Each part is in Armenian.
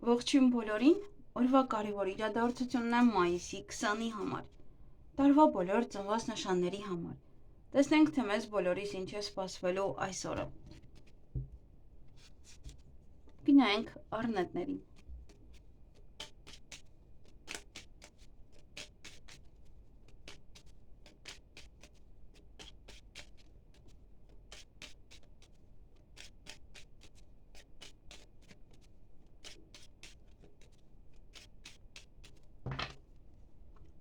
Ողջույն բոլորին, օրվա կարևոր իրադարձությունն է մայիսի 20-ի համար, տարվա բոլոր ծնված նշանների համար։ Տեսնենք, թե մեզ բոլորիս ինչ է սպասվելու այս օրը։ Գնանք առնետներին։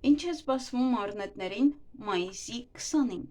Ինչ է սպասվում առնետներին մայիսի 20-ին։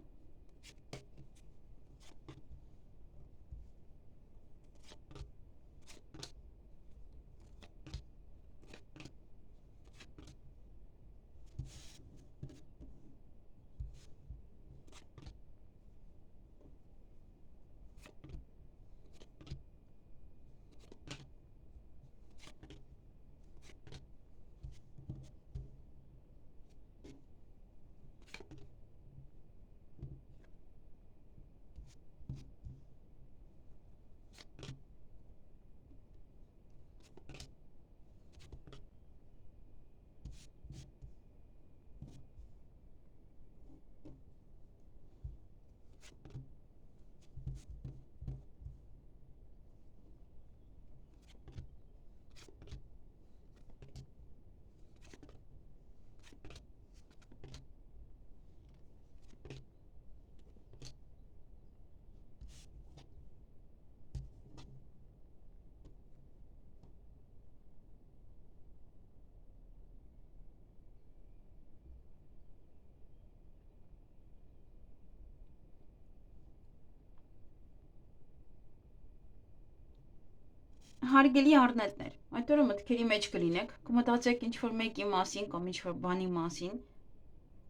Հարգելի առնետներ, այդ օրը մտքերի մեջ կլինեք, կմտածեք ինչ-որ մեկի մասին կամ ինչ-որ բանի մասին,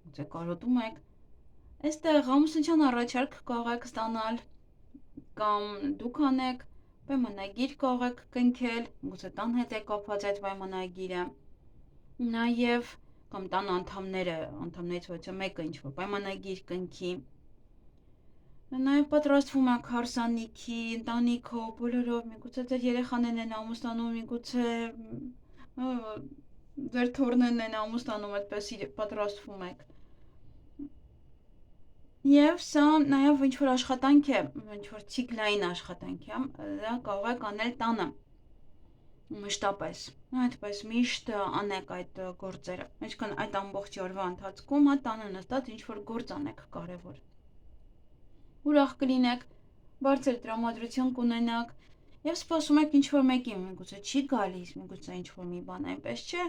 ուծե կարոտում եք, այստեղ ամուսնության առաջարկ կարող եք ստանալ կամ դուք անեք, պայմանագիր կարող եք կնքել, գուցե տան հետ է կապված այդ պայմանագիրը, նաև կամ տան անդամներից ոչ մեկը ինչ-որ պայմանագիր կնքի, նաև պատրաստվում եք հարսանիքի, ընտանիքով, բոլորով, միգուցե ձեր երեխաներն են ամուսնանում, միգուցե ձեր թոռներն են ամուսնանում, այդպես պատրաստվում եք։ Եվ սա նաև ինչ-որ աշխատանք է, ինչ-որ ցիկլային աշխատանք է, դա կարող եք անել տանը, մշտապես, այդպես միշտ անեք այդ գործերը, այսինքն այդ ամբողջ օրվա ընթացքում տանը նստած ինչ-որ գործ անեք կարևոր։ Ուրախ կլինեք, բարձր տրամադրություն կունենաք և սպասում եք ինչ-որ մեկին, միգուցե չի գալիս, միգուցե ինչ-որ մի բան այնպես չէ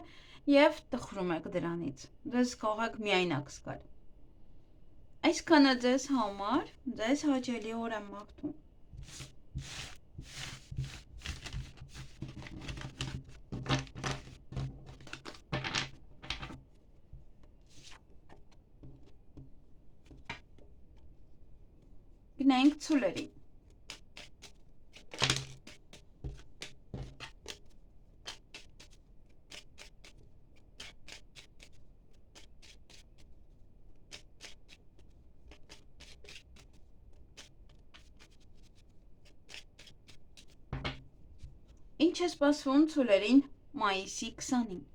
և տխրում եք դրանից, ձեզ կարող եք միայնակ զգալ։ Այսքանը ձեզ համար, ձեզ հաճելի օր եմ մաղթում։ Գնանք ցուլերին։ Ինչ է սպասվում ցուլերին մայիսի 20-ին։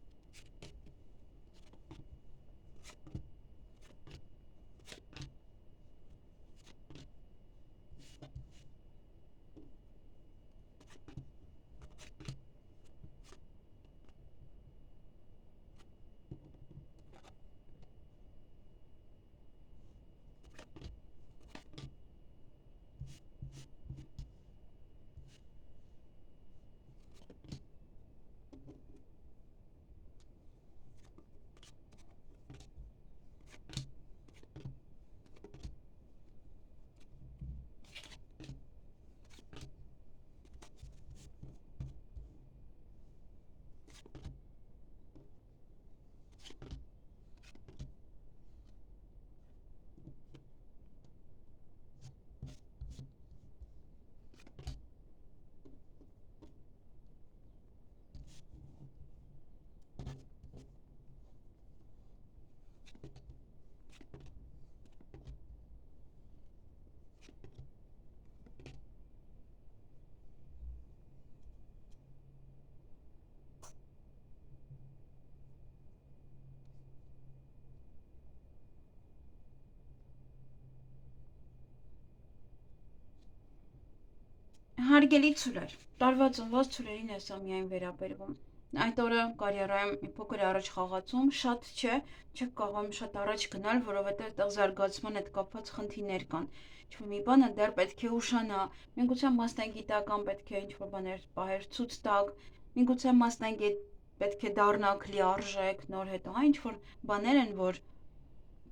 Հարգելի ցուրեր, տարվա ծնված ցուրերին է սա միայն վերաբերվում։ Այդ օրը կարիերայում մի փոքր առաջ խաղացում, շատ չէ, չեք կարող շատ առաջ գնալ, որովհետև այդտեղ զարգացման հետ կապված խնդիրներ կան։ Ինչ-որ մի բանը դեռ պետք է ուշանա, միգուցե մասնագիտական պետք է ինչ-որ բաներ պահեր ցույց տակ, միգուցե մասնագետ պետք է դառնաք լիարժեք, նոր հետո, հա, ինչ-որ բաներ են, որ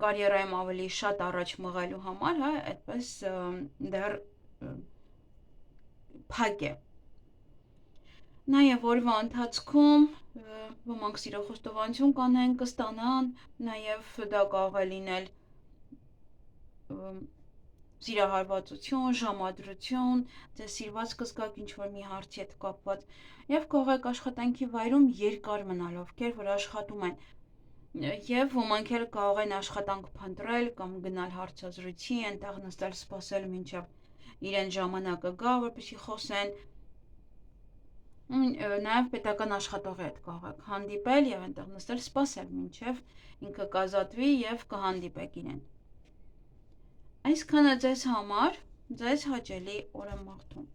կարիերայում ավելի շատ առաջ մղելու համար, հա, այդպես դեռ փակ է։ Նաև օրվա ընթացքում ոմանք սիրո խոստովանություն կանեն, կստանան, նաև դա կարող է լինել սիրահարվածություն, ժամադրություն, ձեզ սիրված կզգաք ինչ-որ մի հարցի հետ կապված, և կարող եք աշխատանքի վայրում երկար մնալ, ովքեր որ աշխատում են, և ոմանք էլ կարող են աշխատանք փնտրել կամ գնալ հարցազրույցի, այնտեղ նստել սպասել մինչև իրեն ժամանակը գա, որպեսզի խոսեն, նաև պետական աշխատողի հետ կարող եք հանդիպել և այնտեղ նստել սպասել մինչև ինքը կազատվի և կհանդիպեք իրեն։ Այսքանը ձեզ համար, ձեզ հաճելի օր եմ մաղթում։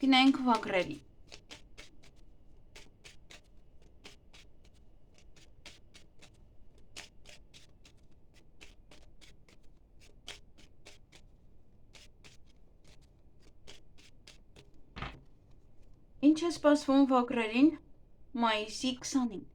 Գնանք վագրերի։ Ինչ է սպասվում վագրերին մայիսի 20-ին։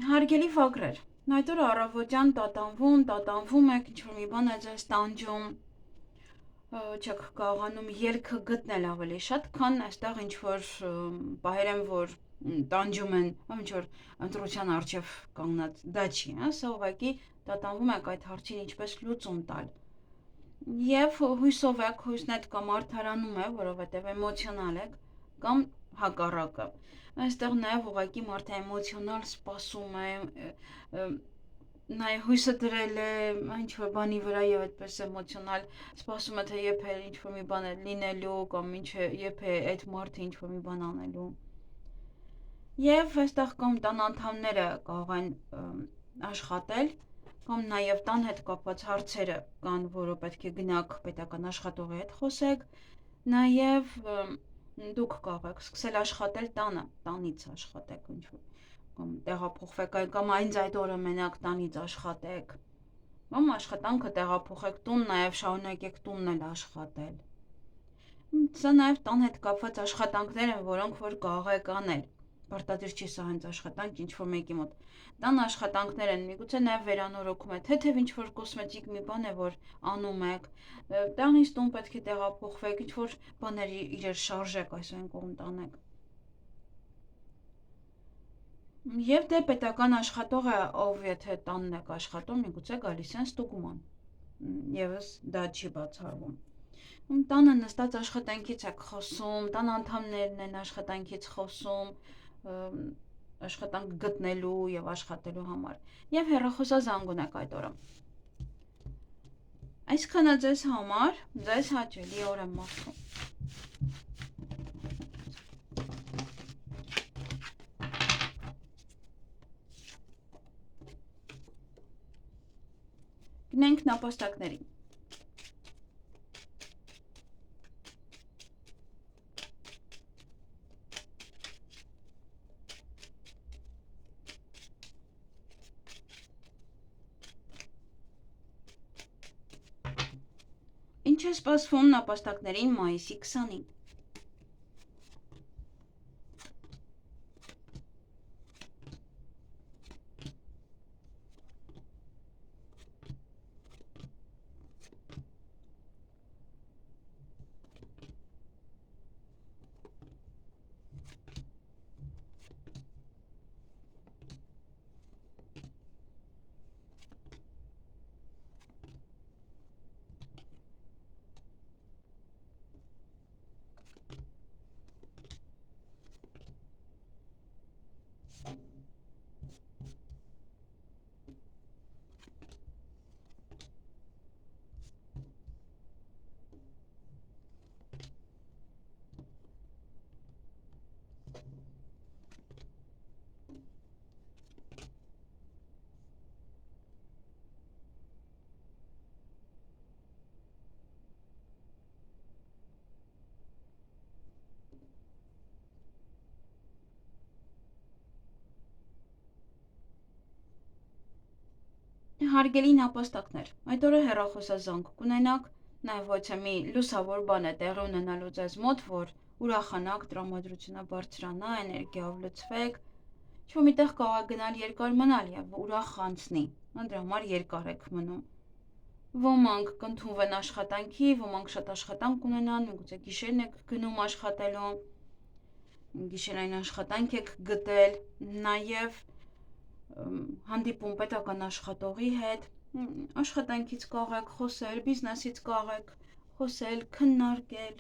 Հարգելի վագրեր, այդ օրը առավոտյան տատանվում եք, ինչ-որ մի բան է ձեզ տանջում, չեք կարողանում ելքը գտնել ավելի շատ, քան այստեղ ինչ-որ պահեր են, որ տանջում են, ինչ-որ ընտրության առջև կանգնած, դա չի, սա ուղղակի տատանվում եք այդ հարցին ինչպես լուծում տալ։ Եվ հույսով եք, հույսն այդ կամ արդարանում է, որովհետև էմոցիոնալ եք, կամ հակառակը։ Այստեղ նաև ուղղակի մարդը էմոցիոնալ սպասում է, նաև հույսը դրել է ինչ-որ բանի վրա և այդպես էմոցիոնալ սպասում է, թե երբ է ինչ-որ մի բան է լինելու կամ երբ է այդ մարդը ինչ-որ մի բան անելու։ Եվ այստեղ կամ տան անդամները կարող են աշխատել, կամ նաև տան հետ կապված հարցերը կան, որը պետք է գնաք պետական աշխատողի հետ խոսեք, նաև դուք կարող եք սկսել աշխատել տանը, տանից աշխատեք ինչ-որ, կամ տեղափոխվեք, կամ այդ օրը մենակ տանից աշխատեք, կամ աշխատանքը տեղափոխեք տուն, նաև շարունակեք տունն էլ աշխատել։ Սա նաև տան հետ կապված աշխատանքներ են, որոնք որ կարող եք անել։ Պարտադիր չի սա հենց աշխատանք ինչ-որ մեկի մոտ։ Տան աշխատանքներ են, միգուցե նաև վերանորոգում է, թեթև ինչ-որ կոսմետիկ մի բան է, որ անում եք, տանից տուն պետք է տեղափոխվեք, ինչ-որ բաներ իրար շարժեք, այսինքն կողմ տանեք։ Եվ դե պետական աշխատողը, ով եթե տանն եք աշխատում, միգուցե գալիս են ստուգման, եւս դա չի բացառվում։ Տանը նստած աշխատանքից եք խոսում, տան անդամներն են աշխատանքից խոսում, աշխատանք գտնելու եւ աշխատելու համար, եւ հեռախոսազանգ եք այդ օրը։ Այսքանը ձեզ համար, ձեզ հաճելի օր եմ մաղթում։ Գնանք նապաստակներին։ Ինչ է սպասվում նապաստակներին մայիսի 20-ին։ Հարգելի նապաստակներ, այդ օրը հեռախոսազանգ կունենաք, նաև ոչ է մի լուսավոր բան է տեղի ունենալու ձեզ մոտ, որ ուրախանաք, տրամադրությունը բարձրանա, էներգիայով լցվեք, ինչ-որ միտեղ կարող է գնալ երկար մնալ եւ ուրախ անցնի, դրա համար երկար եք մնում։ Ոմանք կընդունվեն աշխատանքի, ոմանք շատ աշխատանք ունենան, միգուցե գիշերն եք գնում աշխատելու, գիշերային աշխատանք եք գտել, նաև հանդիպում պետական աշխատողի հետ, աշխատանքից կարող եք խոսել, բիզնեսից կարող եք խոսել, քննարկել,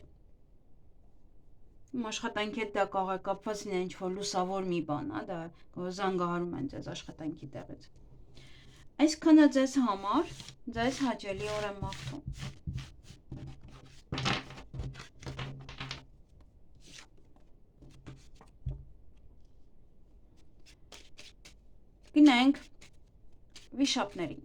աշխատանքի հետ դա կարող է կապված լինել ինչ-որ լուսավոր մի բան, դա զանգահարում են ձեզ աշխատանքի տեղից։ Այսքանը ձեզ համար, ձեզ հաճելի օր եմ մաղթում։ Գնանք վիշապներին։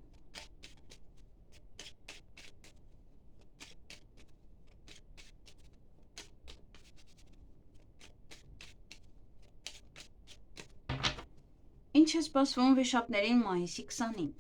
Ինչ է սպասվում վիշապներին մայիսի 20-ին։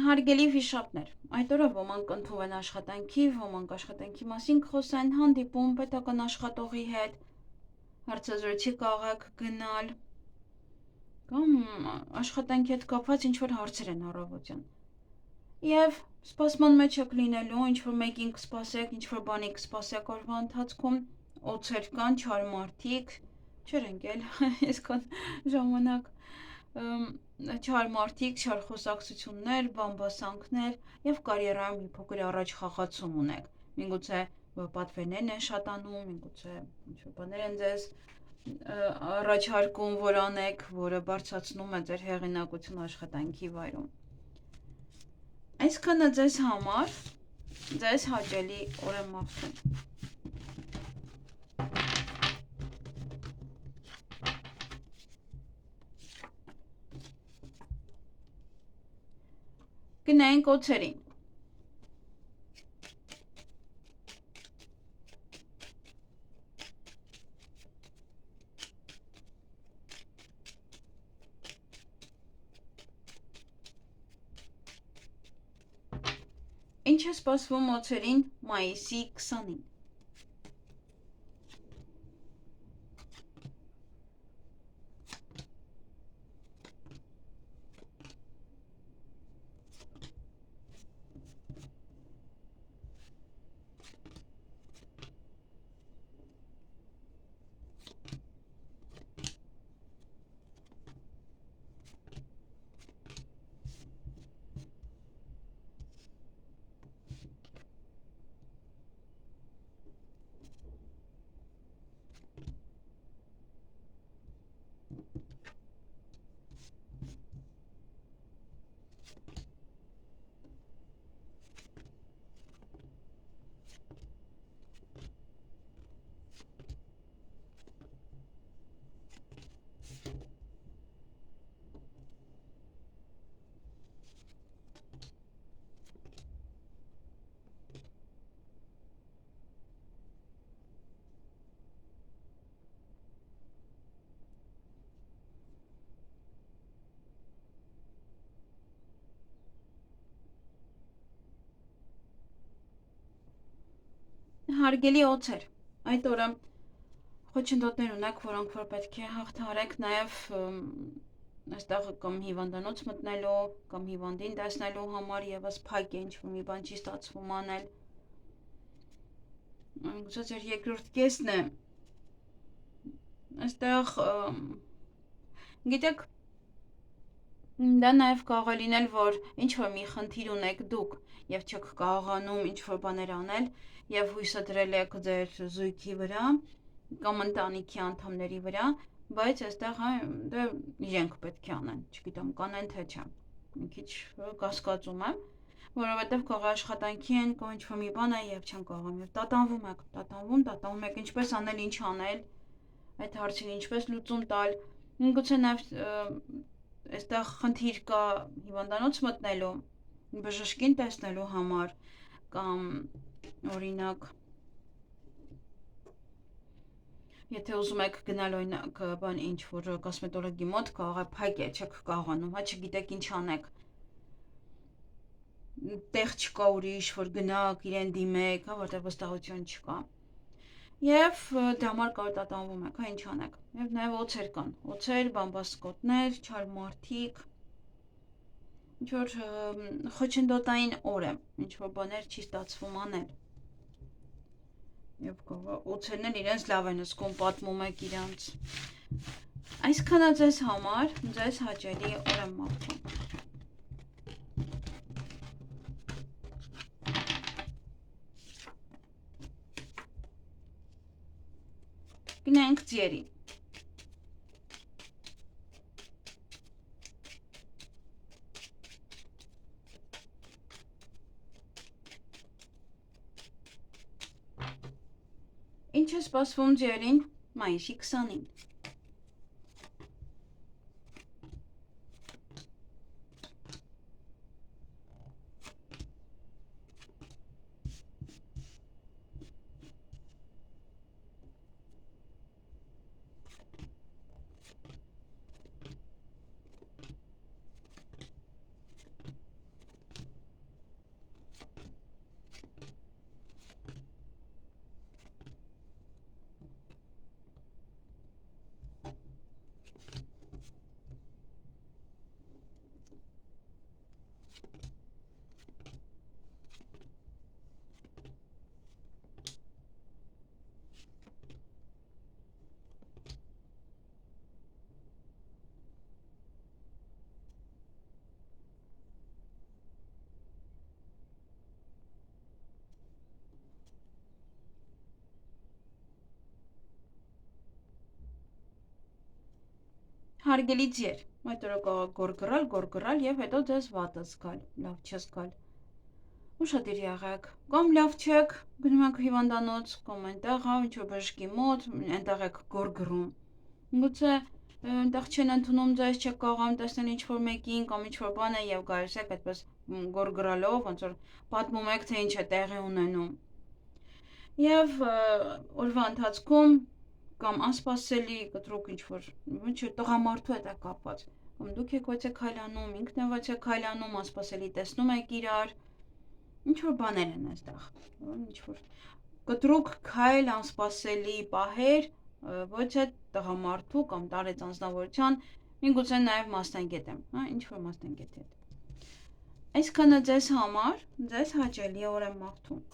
Հարգելի վիշապներ, այդ օրը ոմանք ընդունվեն աշխատանքի, ոմանք աշխատանքի մասին կխոսեն, հանդիպում պետական աշխատողի հետ, հարցազրույցի կարող եք գնալ, կամ աշխատանքի հետ կապված ինչ-որ հարցեր են առավոտյան։ Եվ սպասման մեջ եք լինելու, ինչ-որ մեկին կսպասեք, ինչ-որ բանի կսպասեք օրվա ընթացքում, օձեր կան, չար մարդիկ, չեր ընկել, այսքան ժամանակ չար մարդիկ, չար խոսակցություններ, բամբասանքներ եւ կարիերայում մի փոքր առաջ խաղացում ունեք։ Միգուցե պատվերներն են շատանում, միգուցե ինչ-որ բաներ են ձեզ առաջարկում, որ անեք, որը բարձրացնում է ձեր հեղինակությունը աշխատանքի վայրում։ Այսքանը ձեզ համար, ձեզ հաճելի օր եմ մաղթում։ Գնանք օձերին։ Ինչ է սպասվում օձերին մայիսի 20-ին։ Հարգելի օձեր, այդ օրը խոչընդոտներ ունեք, որոնք որ պետք է հաղթահարեք նաև այստեղ կամ հիվանդանոց մտնելու, կամ հիվանդին տեսնելու համար եւս փակ է, ինչ-որ մի բան չի ստացվում անել։ Գուցե ձեր երկրորդ կեսն է։ Այստեղ գիտեք, դա նաև կարող է լինել, որ ինչ-որ մի խնդիր ունեք դուք եւ չեք կարողանում ինչ-որ բաներ անել եւ հույսը դրել եք ձեր զույգի վրա կամ ընտանիքի անդամների վրա, բայց այստեղ դե իրենք պետք է անեն, չգիտեմ, կանեն թե չէ։ Մի քիչ կասկածում եմ, որովհետեւ կարող աշխատանքի են կամ ինչ-որ մի բան է եւ չեն կարողանում եւ տատանվում եք ինչպես անել, ինչ անել, այդ հարցին ինչպես լուծում տալ։ Գուցե նաև այստեղ խնդիր կա հիվանդանոց մտնելու, բժշկին տեսնելու համար կամ օրինակ եթե ուզում եք գնալ օրինակ բան ինչ որ կոսմետոլոգի մոտ կարող է փակ է, չեք կարողանում, հա չգիտեք ինչ անեք։ Տեղ չկա ուրիշ, որ գնաք, իրեն դիմեք, հա որտեղ վստահություն չկա։ Եվ դրա համար կարող տատանվում եք, հա ինչ անեք։ Եվ նաև օձեր կան, օձեր, բամբասկոտներ, չար մարդիկ, ինչ որ խոչընդոտային օր է, ինչ որ բաներ չի ստացվում անել։ Եվ օձերն էլ իրենց լավ են զգում, պատմում եք իրանց։ Այսքանը ձեզ համար, ձեզ հաճելի օր եմ մաղթում։ Գնանք ձիերի։ Ինչ է սպասվում ձիերին մայիսի 20-ին։ Հարգելի ձիեր, այդ օրը կարող գորգռալ եւ հետո ձեզ վատը զգալ, լավ չզգալ։ Ուշադիր եղեք, կամ լավ չեք, գնում եք հիվանդանոց, կամ այնտեղ ինչ որ բժշկի մոտ, այնտեղ եք գորգռում։ Գուցե այնտեղ չեն ընդունում ձեզ, չեք կարողանում տեսնել ինչ որ մեկին կամ ինչ որ բան է եւ գալիս եք այդպես գորգռալով, ոնց որ պատմում եք թե ինչ է տեղի ունենում։ Եվ օրվա ընթացքում կամ անսպասելի կտրուկ ինչ որ ինչ տղամարդու հետ է կապված կամ դուք եք ո՞ց եք քայլանում, ինքն է ո՞ց է քայլանում, անսպասելի տեսնում եք իրար, ինչ որ բաներ են այստեղ, ինչ որ կտրուկ քայլ, անսպասելի պահեր, ոչ է տղամարդու կամ տարեց անձնավորության, միգուցե նաև մասնագետ եմ, հա, ինչ որ մասնագետ է։ Այսքանը ձեզ համար, ձեզ հաճելի օր եմ մաղթում։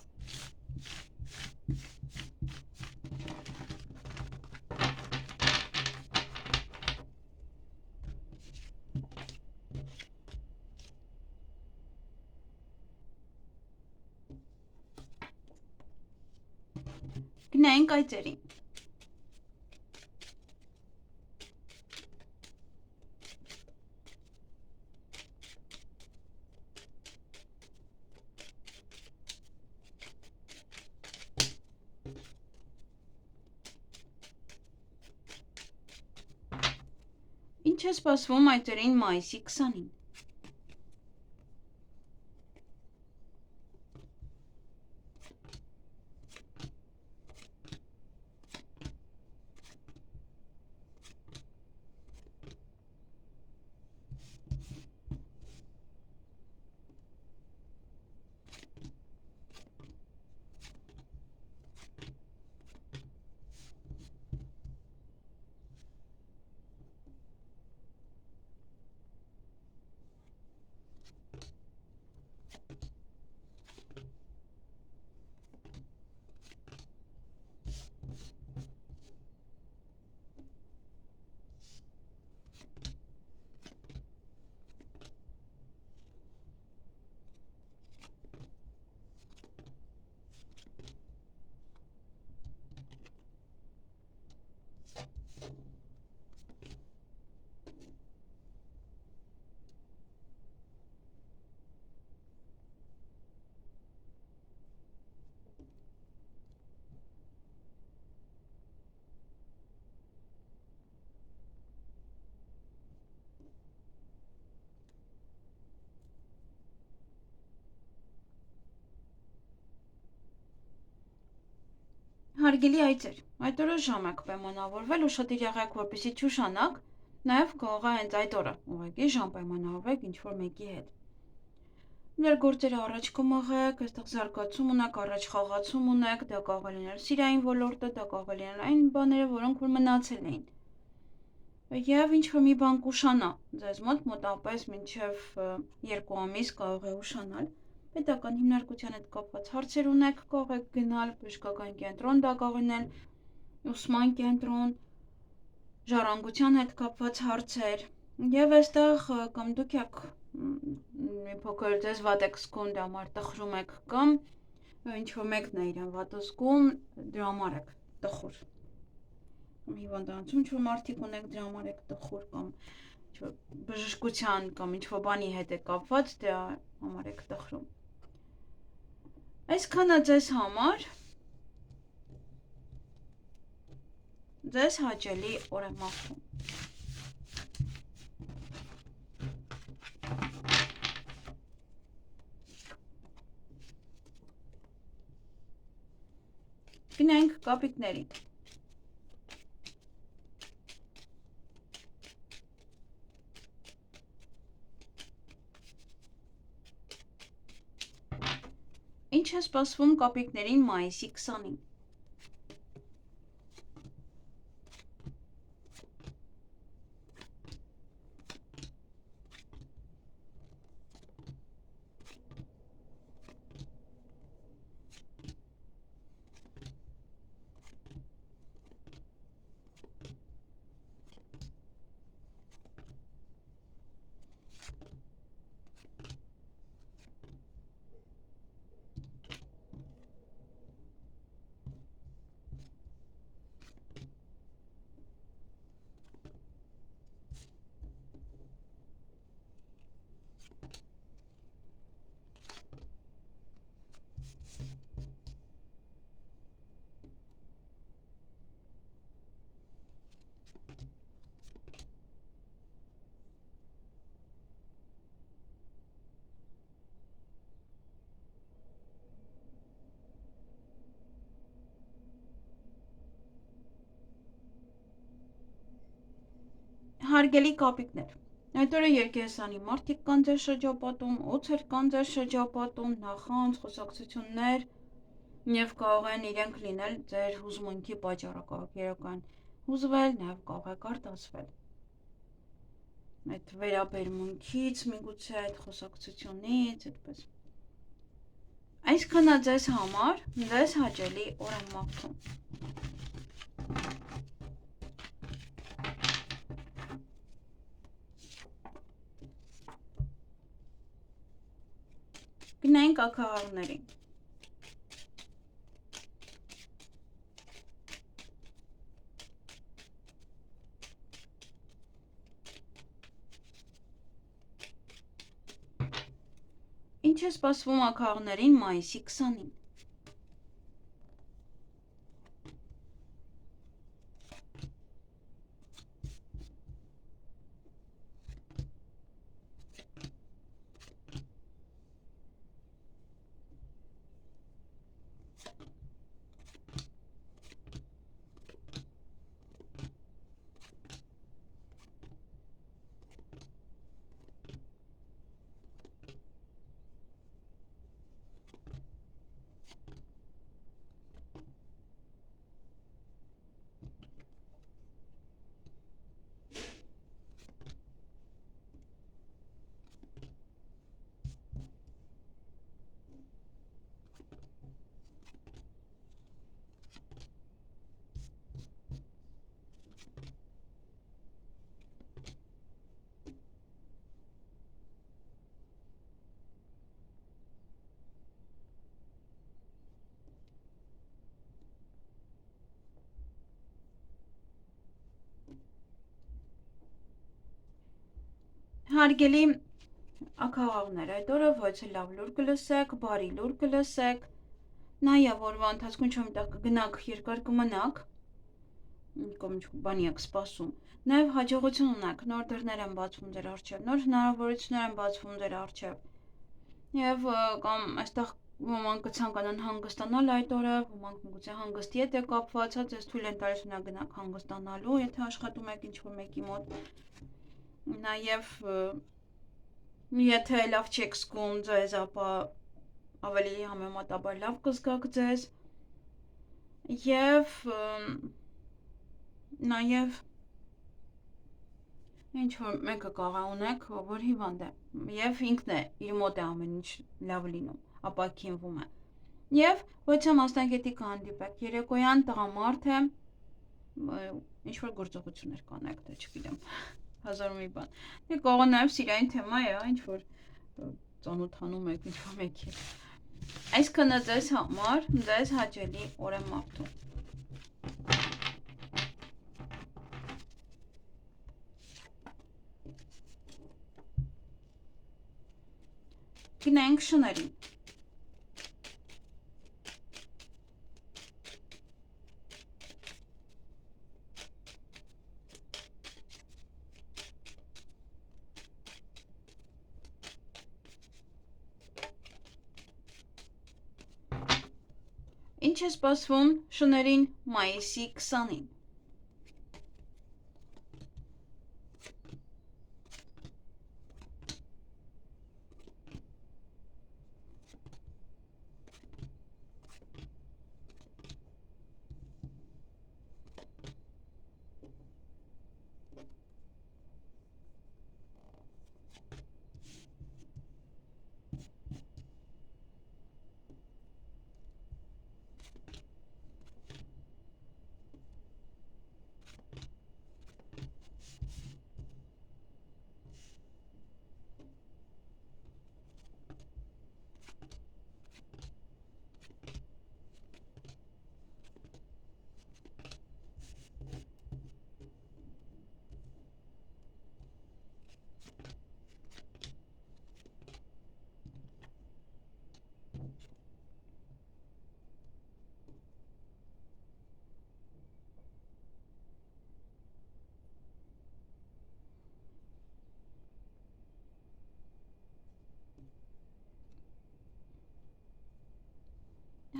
Գնանք այծերին։ Ինչ է սպասվում այծերին մայիսի 20-ին։ Հարգելի այցեր, այդ օրը ժամ եք պայմանավորվել ու շատ եղեք, որպեսզի չուշանաք, նաև կարող է հենց այդ օրը ուղղակի ժամ պայմանավորվեք ինչ-որ մեկի հետ։ Մեր գործերը առաջ կմղեք, այստեղ զարգացում ունեք, առաջ խաղացում ունեք, դա կարող է լինել սիրային ոլորտը, դա կարող է լինել այն բաները, որոնք որ մնացել էին։ Եվ ինչ-որ մի բան կուշանա ձեզ մոտ մոտավորապես մինչև 2 ամիս կարող է ուշանալ։ Պետական հիմնարկության հետ կապված հարցեր ունեք, կարող եք գնալ բժշկական կենտրոն, դա կարող լինել ուսման կենտրոն, ժառանգության հետ կապված հարցեր, եւ այստեղ կամ դուք եք մի փոքր ձեզ վատ եք զգում, դրա համար տխրում եք կամ ինչ-որ մեկն է իրեն վատ զգում, դրա համար եք տխուր։ Հիվանդանոցում ինչ-որ մարդիկ ունեք, դրա համար եք տխուր կամ ինչ-որ բժշկության կամ ինչ-որ բանի հետ է կապված, դրա համար եք տխրում։ Այսքանը ձեզ համար ձեզ հաճելի օր եմ մաղթում։ Գնանք կապիկներին։ Ինչ է սպասվում կապիկներին մայիսի 20-ին։ Հարգելի կապիկներ, այդ օրը երկերեսանի մարդիկ կան ձեր շրջապատում, օձեր կան ձեր շրջապատում, նախանձ, խոսակցություններ եւ կարող են իրենք լինել ձեր հուզմունքի պատճառը, կարող երական հուզվել, նաեւ կարող է արտասվել։ Այդ վերաբերմունքից, միգուցե այդ խոսակցությունից, այդպես։ Այսքանը ձեզ համար, ձեզ հաճելի օր եմ մաղթում։ Գնանք ակահարներին։ Ինչ է սպասվում ակահարներին մայիսի 20-ին։ Հարգելի ակահաղներ, այդ օրը ոչ լավ լուր կլսեք, բարի լուր կլսեք, նաև օրվա ընթացքում չեմ տեղ կգնաք երկար կմնաք, կամ բանի եք սպասում, նաև հաջողություն ունեք, նոր դռներ են բացվում ձեր առջև, նոր հնարավորություններ են բացվում ձեր առջև, և կամ այստեղ Ոմանք կցանկանան հանգստանալ այդ օրը, ոմանք միգուցե հանգստի հետ է կապված, հա, ձեզ թույլ են տալիս ունա գնաք հանգստանալու, եթե աշխատում եք ինչ-որ մեկի մոտ։ Նաև եթե լավ չեք զգում ձեզ, ապա ավելի համեմատաբար լավ կզգաք ձեզ։ Եվ նաև ինչ որ մեկը կարող ունեք, որ հիվանդ է, եւ ինքն է իր մոտ է ամեն ինչ լավ լինում, ապա քինվում է։ Եվ ոչ մասնագետի կհանդիպեք, երեկոյան տղամարդ է, ինչ որ գործողություններ կանեք, թե չգիտեմ, հազար ու մի բան։ Դե կարող նաև սիրային թեմա է, ինչ որ ծանոթանում եք ինչ որ մեկի։ Այսքանը ձեզ համար, ձեզ հաճելի օր եմ մաղթում։ Գնանք շներին։ Ինչ է սպասվում շներին մայիսի 20-ին։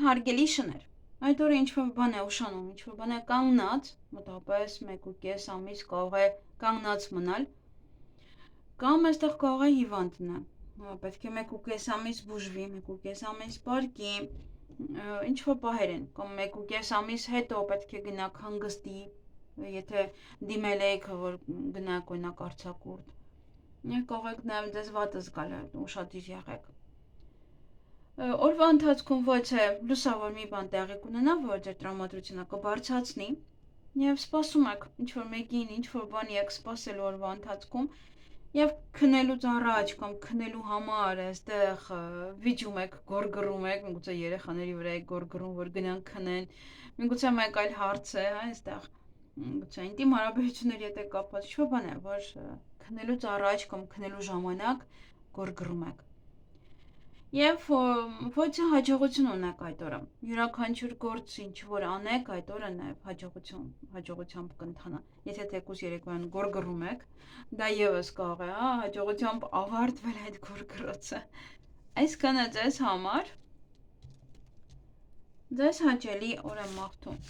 Հարգելի շներ, այդ օրը ինչ-որ բան է ուշանում, ինչ-որ բան է կանգնած, մոտավորապես 1.5 ամիս կարող է կանգնած մնալ, կամ այստեղ կարող է հիվանդ նա, պետք է 1.5 ամիս բուժվի, 1.5 ամիս պարկի, ինչ-որ պահեր են, կամ 1.5 ամիս հետո պետք է գնաք հանգստի, եթե դիմել եք, որ գնաք օրինակ արձակուրդ, կարող եք նաև ձեզ վատը զգալ, ուշադիր եղեք։ Օրվա ընթացքում ոչ է լուսավոր մի բան տեղի կունենա, որ ձեր տրամադրությունը կբարձրացնի եւ սպասում եք ինչ-որ մեկին, ինչ-որ բանի եք սպասել օրվա ընթացքում եւ քնելուց առաջ կամ քնելու համար այստեղ վիճում եք, գորգռում եք, միգուցե երեխաների վրա եք գորգռում, որ գնան քնեն, միգուցե մեկ այլ հարց է, հա, այստեղ միգուցե ինտիմ հարաբերությունների հետ է կապված, ինչ-որ բան է, որ քնելուց առաջ կամ քնելու ժամանակ գորգռում եք։ Եվ ոչ հաջողություն ունեք այդ օրը, յուրաքանչյուր գործ ինչ որ անեք այդ օրը նաև հաջողությամբ կընթանա, եթե թեկուզ երեկոյան գորգռում եք, դա եւս կարող է, հա, հաջողությամբ ավարտվել այդ գորգռոցը, այսքանը ձեզ համար, ձեզ հաճելի օր եմ մաղթում։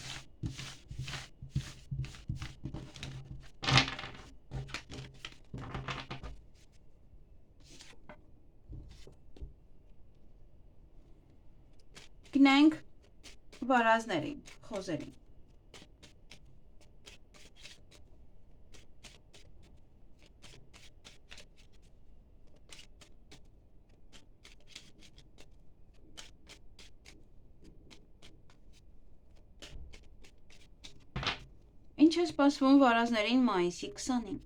Գնանք վարազներին, խոզերին։ Ինչ է սպասվում վարազներին մայիսի 20-ին։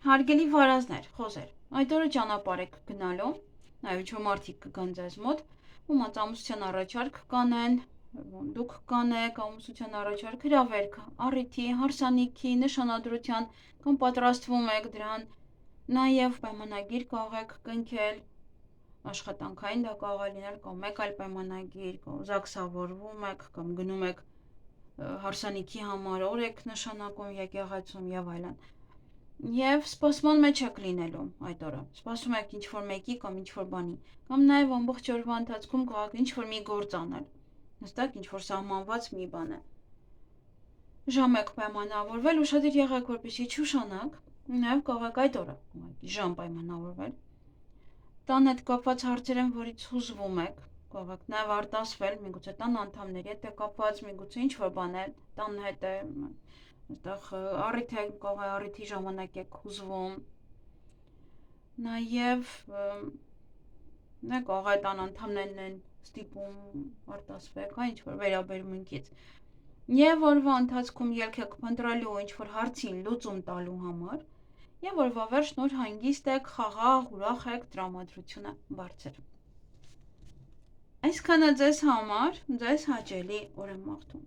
Հարգելի վարազներ, խոզեր, այդ օրը ճանապարհ եք գնալու, նաև ինչ-որ մարդիկ կգան ձեզ մոտ, ոմանց ամուսության առաջարկ կանեն, դուք կանեք ամուսության առաջարկ հրավերք, առիթի, հարսանիքի, նշանադրության, կամ պատրաստվում եք դրան, նաև պայմանագիր կարող եք կնքել, աշխատանքային դա կարող է լինել, կամ մեկ այլ պայմանագիր, կամ զաքսավորվում եք, կամ գնում եք հարսանիքի համար օր եք նշանակում եկեղեցում եւ այլն։ Եվ սպասման մեջ եք լինելու այդ օրը։ Սպասում եք ինչ-որ մեկի կամ ինչ-որ բանի, կամ նաև ամբողջ օրվա ընթացքում կարող եք ինչ-որ մի գործ անել։ Հստակ ինչ-որ սահմանված մի բան է։ Ժամ եք պայմանավորվել, ուշադիր եղեք, որպեսզի չուշանաք, նաև կարող եք այդ օրը ժամ պայմանավորվել։ Տան հետ կապված հարցեր են, որից հուզվում եք, կարող եք նաև արտասվել, միգուցե տան անդամների հետ է կապված, միգուցե ինչ-որ բան է, տան հետ է, այստեղ առիթ է, կարող է առիթի ժամանակ եք հուզվում, նաև կարող է տան անդամներն են ստիպում արտասվեք, ինչ-որ վերաբերմունքից, և օրվա ընթացքում ելք եք փնտրելու ինչ-որ հարցին լուծում տալու համար, և օրվա վերջ նոր հանգիստ եք, խաղաղ, ուրախ եք, տրամադրությունը բարձր։ Այսքանը ձեզ համար, ձեզ հաճելի օր եմ մաղթում։